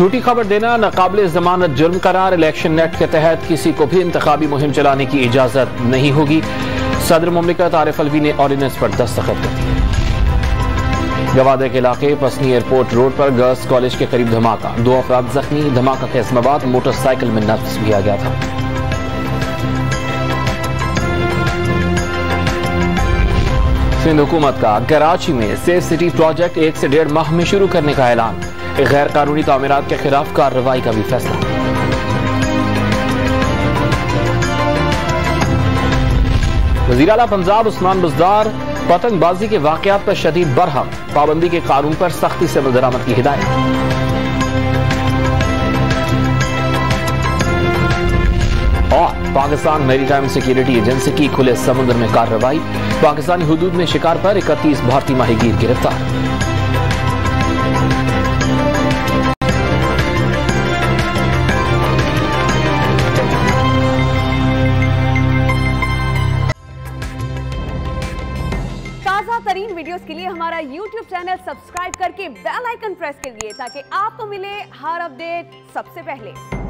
झूठी खबर देना नाकाबिल जमानत जुर्म करार। इलेक्शन नेट के तहत किसी को भी इंतखाबी मुहिम चलाने की इजाजत नहीं होगी। सदर मुमलिकत आरिफ अलवी ने ऑर्डिनेंस पर दस्तखत कर दिए। गवादे के इलाके पसनी एयरपोर्ट रोड पर गर्ल्स कॉलेज के करीब धमाका, 2 अफराद जख्मी। धमाका के इसमें मोटरसाइकिल में नफ्स भी आ गया था। सिंध हुकूमत का कराची में सेफ सिटी प्रोजेक्ट 1 से 1.5 माह में शुरू करने का ऐलान। गैर कानूनी तामीरात के खिलाफ कार्रवाई का भी फैसला। वज़ीर आला पंजाब उस्मान बुज़दार पतंगबाजी के वाकयात पर शदीद बरहम। पाबंदी के कानून पर सख्ती से अमल की हिदायत। और पाकिस्तान मैरीटाइम सिक्योरिटी एजेंसी की खुले समुद्र में कार्रवाई। पाकिस्तानी हुदूद में शिकार पर 31 भारतीय माहीगीर गिरफ्तार। ताज़ा तरीन वीडियोस के लिए हमारा YouTube चैनल सब्सक्राइब करके बेल आइकन प्रेस करिए ताकि आपको मिले हर अपडेट सबसे पहले।